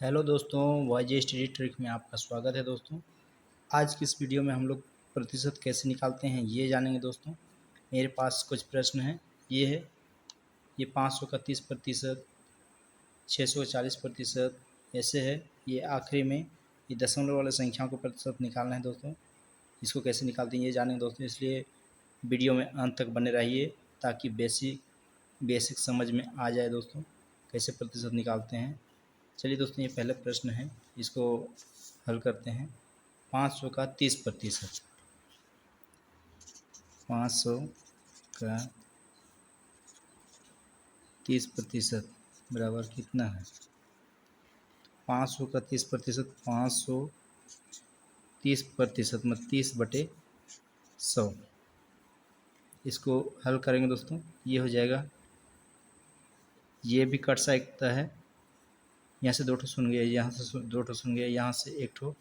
Hello दोस्तों, वाईजे study trick में आपका स्वागत है दोस्तों। आज की इस वीडियो में हम लोग प्रतिशत कैसे निकालते हैं ये जानेंगे दोस्तों। मेरे पास कुछ प्रश्न हैं। ये 500 का 30%, 600 का 40% ऐसे है। ये आखिरी में ये दशमलव वाले संख्याओं को प्रतिशत निकालना है दोस्तों। इसको कैसे निकालते हैं ये जानेंगे दोस्तों, इसलिए वीडियो में अंत तक बने रहिए ताकि बेसिक समझ में आ जाए दोस्तों कैसे प्रतिशत निकालते हैं। चलिए दोस्तों, ये पहला प्रश्न है, इसको हल करते हैं। 500 का 30%, 500 का 30% बराबर कितना है? 500 का 30%, 500 30% मतलब 30/100। इसको हल करेंगे दोस्तों, ये हो जाएगा। ये भी कट सकता है, यहाँ से 2 ठो सुन गया, यहाँ से 2 ठो सुन गया, यहाँ से 1 ठो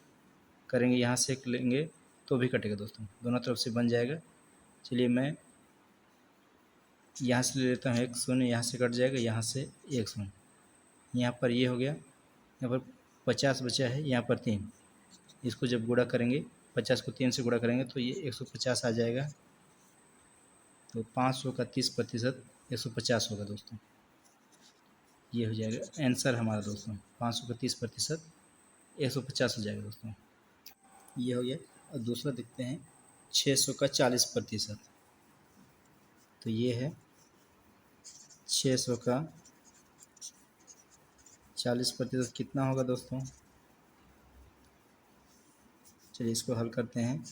करेंगे, यहाँ से 1 लेंगे तो भी कटेगा दोस्तों, दोनों तरफ से बन जाएगा। चलिए मैं यहाँ से ले लेता हूँ 1 शून्य, यहाँ से कट जाएगा, यहाँ से 1 शून्य, यहाँ पर ये हो गया। यहाँ पर 50 बचा है, यहाँ पर 3। इसको जब गुणा करेंगे, 50 को 3 से गुणा करेंगे तो ये 150 आ जाएगा। तो 500 का 30% 150 होगा दोस्तों। ये हो जाएगा आंसर हमारा दोस्तों। 500 का 30% 150 हो जाएगा दोस्तों। ये हो गया। और दूसरा देखते हैं 600 का 40%। तो ये है 600 का 40% कितना होगा दोस्तों? चलिए इसको हल करते हैं।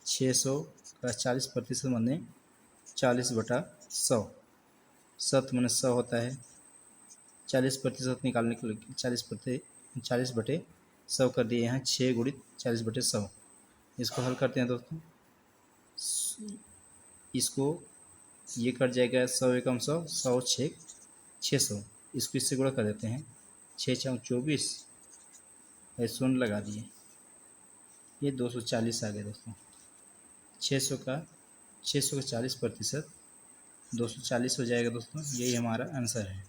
600 का 40% माने 40/100। 100 माने 100 होता है। 40% निकालने के लिए 40/100 कर दिए यहाँ, 6 गुणित 40/100। इसको हल करते हैं दोस्तों। इसको ये कट जाएगा, 100 एकम 100, 100 6 600। इसको इससे गुणा कर देते हैं, 6 चौक 24, शून्य लगा दिए, ये 240 आ गया दोस्तों। 600 का 40% 240 हो जाएगा दोस्तों। यही हमारा आंसर है।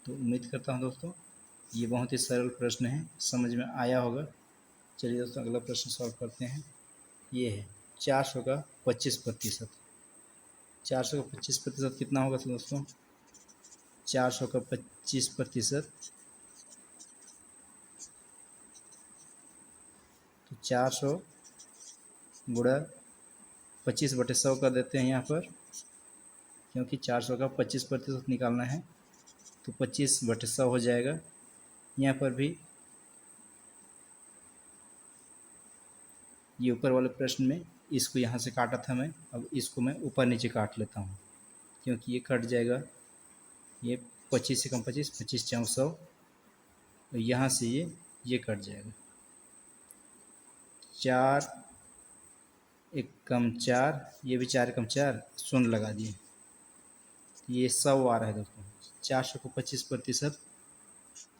तो उम्मीद करता हूँ दोस्तों ये बहुत ही सरल प्रश्न है, समझ में आया होगा। चलिए दोस्तों अगला प्रश्न सॉल्व करते हैं। ये है 400 का 25%। 400 का 25% कितना होगा दोस्तों? 400 का 25%, तो 400 गुणा 25/100 कर देते हैं यहाँ पर, क्योंकि 400 का 25% निकालना है तो 25/100 हो जाएगा। यहाँ पर भी ये ऊपर वाले प्रश्न में इसको यहाँ से काटा था मैं, अब इसको मैं ऊपर नीचे काट लेता हूँ क्योंकि ये कट जाएगा। ये 25 से कम 25, 25 चौक 100, और यहाँ से ये कट जाएगा। 4 एक कम 4, ये भी 4 कम 4, शून्य लगा दिए, ये 100 आ रहा है दोस्तों। 400 को 25%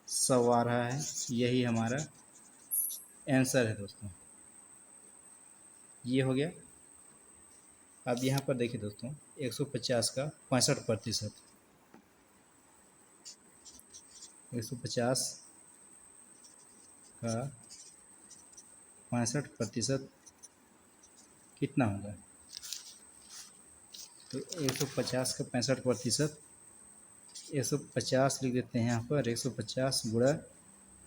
100 आ रहा है, यही हमारा आंसर है दोस्तों। ये हो गया। अब यहाँ पर देखिए दोस्तों 150 का 65%, 150 का 65% कितना होगा? तो 150 का 65%, 150 लिख देते हैं यहाँ पर। 150 गुणा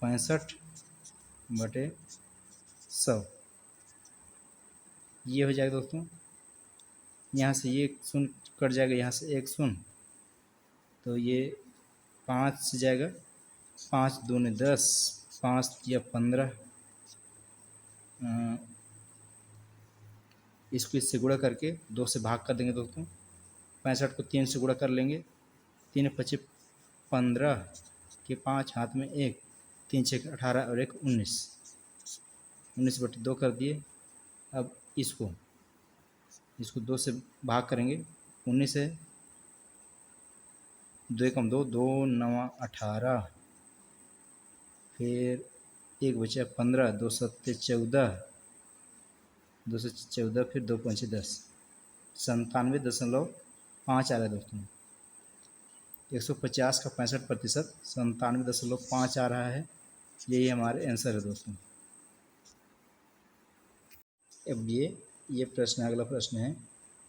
65/100, ये हो जाएगा दोस्तों। यहाँ से ये शून्य कट जाएगा, यहाँ से 1 शून्य, तो ये 5 से जाएगा। 5 दूने 10, 5 या 15, इसको इससे गुणा करके 2 से भाग कर देंगे दोस्तों। 65 को 3 से गुणा कर लेंगे, 3 25 15 के 5 हाथ में 1, 3 6 18 और 1 19, 19/2 कर दिए। अब इसको 2 से भाग करेंगे, 19 से 2 कम 2, 2 9 18, फिर 1 बचा 15, 2 7 14, 2 से 14, फिर 2 5 10, 97.5 आ रहा है दोस्तों। 150 का 65%, 97.5 आ रहा है। यही हमारे आंसर है दोस्तों। अब ये प्रश्न है, अगला प्रश्न है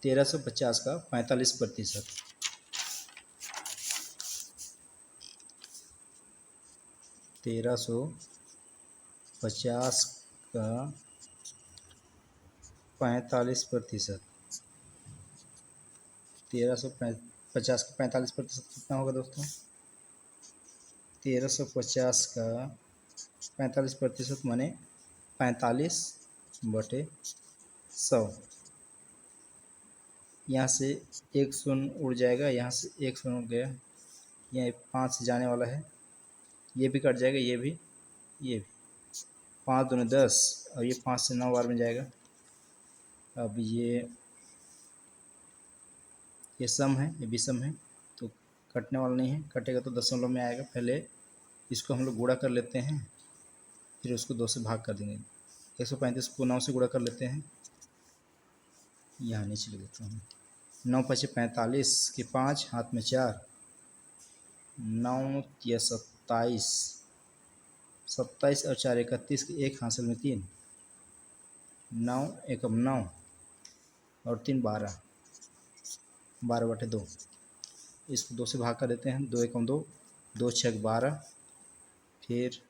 1350 का 45%। 1350 का 45%। 1350 का 45% कितना होगा दोस्तों? 1350 का 45% माने 45/100। यहाँ से एक शून्य उड़ जाएगा, यहाँ से एक शून्य उड़ गया, यहाँ 5 से जाने वाला है, ये भी कट जाएगा, ये भी 5 दूनी 10 और ये 5 से 9 बार में जाएगा। अब ये सम है, ये विषम है तो कटने वाला नहीं है, कटेगा तो दशमलव में आएगा। पहले इसको हम लोग गुणा कर लेते हैं, फिर उसको 2 से भाग कर देंगे। 135 को 9 से गुणा कर लेते हैं, यहाँ नीचे लिख देता हूँ। 9 पचे 45 के 5 हाथ में 4, 9 या 27, 27 और 4 31 के 1 हासिल में 3, 9 एकम 9 और 3 12, 12/2। इसको 2 से भाग कर देते हैं, 2 एकम 2, 2 छक 12, फिर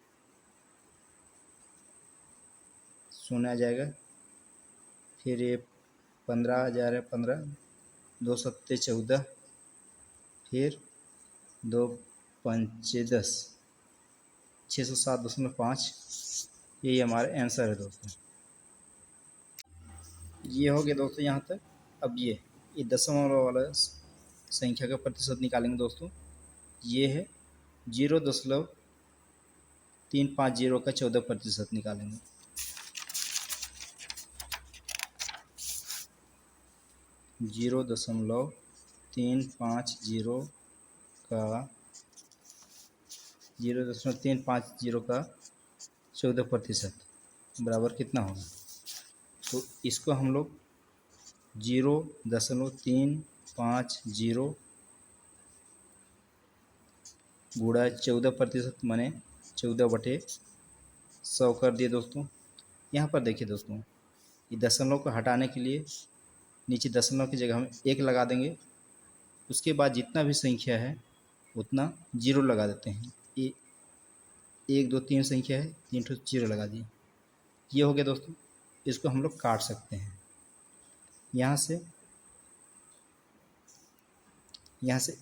शून्य आ जाएगा, फिर ये 15 आ जा रहा है, 15, 2 सत्ते 14, फिर 2 पंचे 10, 607.5। यही हमारा आंसर है दोस्तों। ये हो गया दोस्तों यहाँ तक। अब ये दशमलव वाला संख्या का प्रतिशत निकालेंगे दोस्तों। ये है 0.350 का 14% निकालेंगे। 0.350 का 0.350 का 14% बराबर कितना होगा? तो इसको हम लोग 0.350 गुणा 14% माने 14/100 कर दिए दोस्तों। यहाँ पर देखिए दोस्तों, ये दशमलव को हटाने के लिए नीचे दशमलव की जगह हम 1 लगा देंगे। उसके बाद जितना भी संख्या है उतना 0 लगा देते हैं। ये 1 2 3 संख्या है, 3 ठो 0 लगा दिए। ये हो गया दोस्तों। इसको हम लोग काट सकते हैं। यहाँ से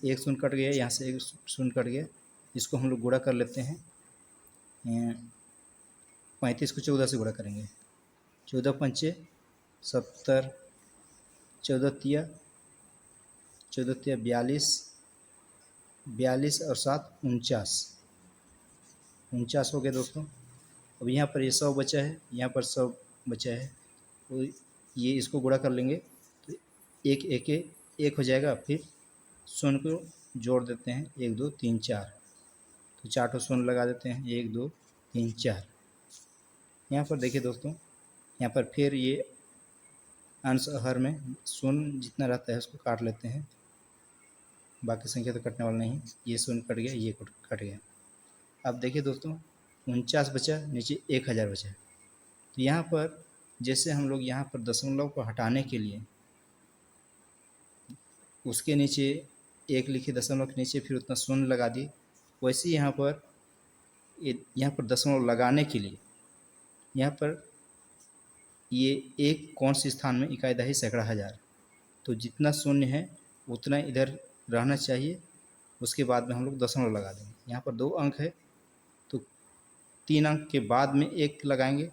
एक शून्य कट गया, यहाँ से एक शून्य कट गया। इसको हम लोग गुणा कर लेते हैं। 35 को 14 से गुणा करेंगे, 14 पंचे 70, 14 तिया 42, 42 और 7 49 हो गया दोस्तों। अब यहाँ पर ये 100 बचा है, यहाँ पर 100 बचा है, तो ये इसको गुणा कर लेंगे तो एक हो जाएगा। फिर शून्य को जोड़ देते हैं, 1 2 3 4, तो 4 ठो शून्य लगा देते हैं, 1 2 3 4। यहाँ पर देखिए दोस्तों, यहाँ पर फिर ये अंश हर में शून्य जितना रहता है उसको काट लेते हैं, बाकी संख्या तो कटने वाला नहीं। ये शून्य कट गया, ये कट गया। अब देखिए दोस्तों, 49 बचा, नीचे 1000 बचा। तो यहाँ पर जैसे हम लोग यहाँ पर दशमलव को हटाने के लिए उसके नीचे 1 लिखे, दशमलव के नीचे फिर उतना शून्य लगा दिए, वैसे यहाँ पर दशमलव लगाने के लिए यहाँ पर ये एक कौन से स्थान में इकाई दही सैकड़ा हजार, तो जितना शून्य है उतना इधर रहना चाहिए। उसके बाद में हम लोग दशमलव लगा देंगे। यहाँ पर 2 अंक है तो 3 अंक के बाद में 1 लगाएंगे।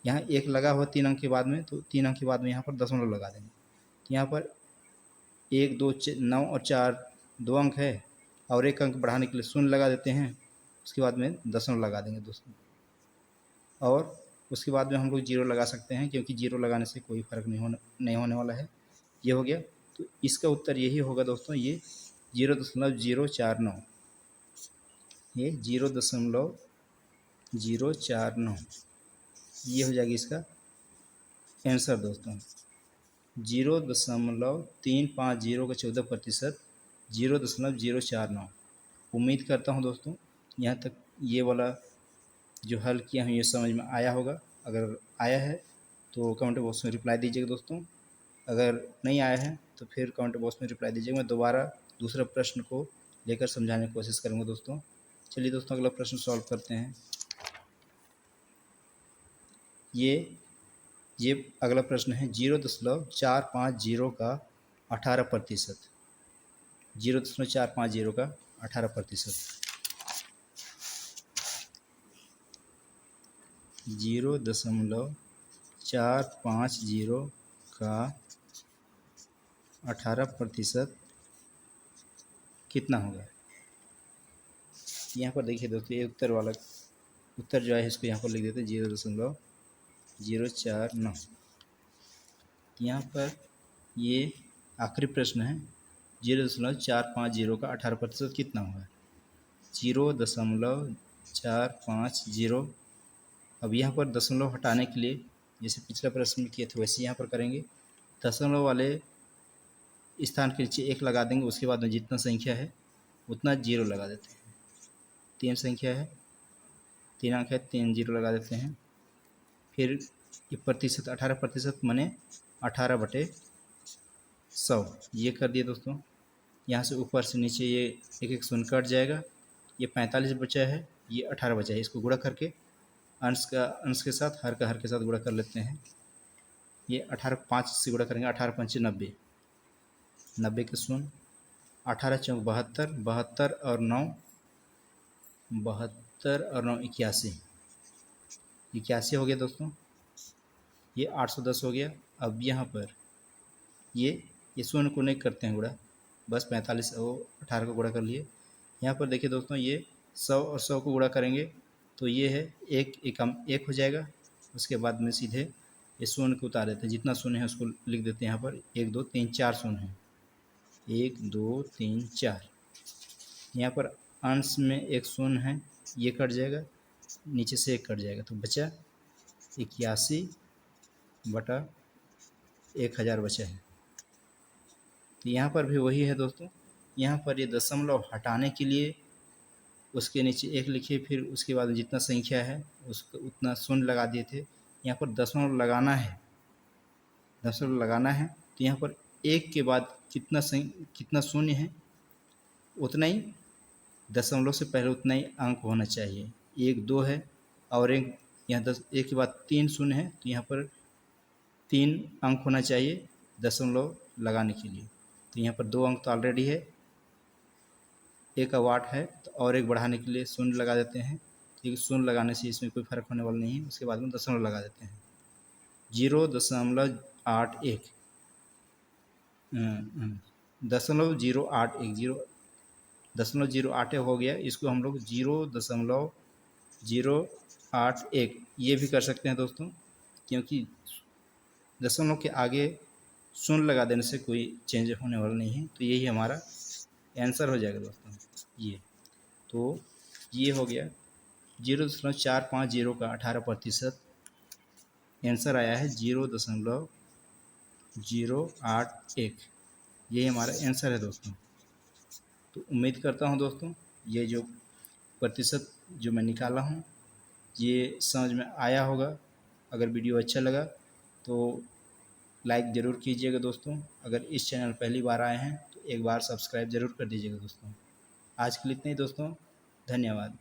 यहाँ 1 लगा हुआ 3 अंक के बाद में, तो 3 अंक के बाद में यहाँ पर दशमलव लगा देंगे। तो यहाँ पर 1 2 9 और 4 2 अंक है, और 1 अंक बढ़ाने के लिए शून्य लगा देते हैं। उसके बाद में दशमलव लगा देंगे दोस्तों, और उसके बाद में हम लोग 0 लगा सकते हैं, क्योंकि 0 लगाने से कोई फ़र्क नहीं होने वाला है। ये हो गया। तो इसका उत्तर यही होगा दोस्तों, ये 0.049, ये 0.049 ये हो जाएगी इसका आंसर दोस्तों। 0.350 का 14%, 0.049। उम्मीद करता हूँ दोस्तों यहाँ तक ये वाला जो हल किया हूँ ये समझ में आया होगा। अगर आया है तो कमेंट बॉक्स में रिप्लाई दीजिएगा दोस्तों। अगर नहीं आया है तो फिर कमेंट बॉक्स में रिप्लाई दीजिएगा। मैं दोबारा दूसरे प्रश्न को लेकर समझाने की कोशिश करूँगा दोस्तों। चलिए दोस्तों अगला प्रश्न सॉल्व करते हैं। ये अगला प्रश्न है 0.450 का 18%। 0.450 का 18%। 0.450 का 18% कितना होगा। यहाँ पर देखिए दोस्तों ये उत्तर जो है इसको यहाँ पर लिख देते हैं 0.049। यहाँ पर ये आखिरी प्रश्न है 0.450 का 18% कितना होगा। 0.450। अब यहाँ पर दशमलव हटाने के लिए जैसे पिछला प्रश्न में किए थे वैसे यहाँ पर करेंगे। दशमलव वाले स्थान के नीचे 1 लगा देंगे, उसके बाद में जितना संख्या है उतना 0 लगा देते हैं। 3 संख्या है, 3 अंक है, 3 0 लगा देते हैं। फिर ये प्रतिशत 18% माने 18/100 ये कर दिए दोस्तों। यहाँ से ऊपर से नीचे ये एक शून्य कट जाएगा। ये 45 बचा है, ये 18 बचा है। इसको गुणा करके अंश के साथ हर के साथ गुणा कर लेते हैं। ये 18 5 से गुणा करेंगे, 18 पंचे 90, 90 के शून्य, 18 चौक 72, 72 और 9 81, 81 हो गया दोस्तों। ये 810 हो गया। अब यहाँ पर ये शून्य को नहीं करते हैं गुणा, बस 45 और 18 को गुणा कर लिए। यहाँ पर देखिए दोस्तों ये 100 और 100 को गुणा करेंगे तो ये है 1 एकम 1 हो जाएगा। उसके बाद में सीधे ये शून्य को उतार देते हैं, जितना शून्य है उसको लिख देते हैं। यहाँ पर 1 2 3 4 शून्य है, 1 2 3 4। यहाँ पर अंश में एक शून्य है, ये कट जाएगा, नीचे से 1 कट जाएगा तो बचा 81/1000 बचा है। तो यहाँ पर भी वही है दोस्तों। यहाँ पर ये दशमलव हटाने के लिए उसके नीचे 1 लिखिए, फिर उसके बाद जितना संख्या है उसको उतना शून्य लगा दिए थे। यहाँ पर दशमलव लगाना है, तो यहाँ पर 1 के बाद कितना शून्य है उतना ही, दशमलव से पहले उतना ही अंक होना चाहिए। 1 2 है और एक यहाँ 1 के बाद 3 शून्य है, तो यहाँ पर 3 अंक होना चाहिए दशमलव लगाने के लिए। तो यहाँ पर 2 अंक तो ऑलरेडी है, 1 अब 8 है, तो और 1 बढ़ाने के लिए शून्य लगा देते हैं। ठीक, शून्य लगाने से इसमें कोई फर्क होने वाला नहीं है। उसके बाद में दशमलव लगा देते हैं। 0.81 0.081 हो गया। इसको हम लोग 0.081 ये भी कर सकते हैं दोस्तों, क्योंकि दशमलव के आगे शून्य लगा देने से कोई चेंज होने वाला नहीं है। तो यही हमारा आंसर हो जाएगा दोस्तों। ये हो गया 0.450 का 18%। आंसर आया है 0.081। यही हमारा आंसर है दोस्तों। तो उम्मीद करता हूँ दोस्तों ये जो प्रतिशत जो मैं निकाला हूँ ये समझ में आया होगा। अगर वीडियो अच्छा लगा तो लाइक ज़रूर कीजिएगा दोस्तों। अगर इस चैनल पहली बार आए हैं तो एक बार सब्सक्राइब ज़रूर कर दीजिएगा दोस्तों। आज के लिए इतना ही दोस्तों, धन्यवाद।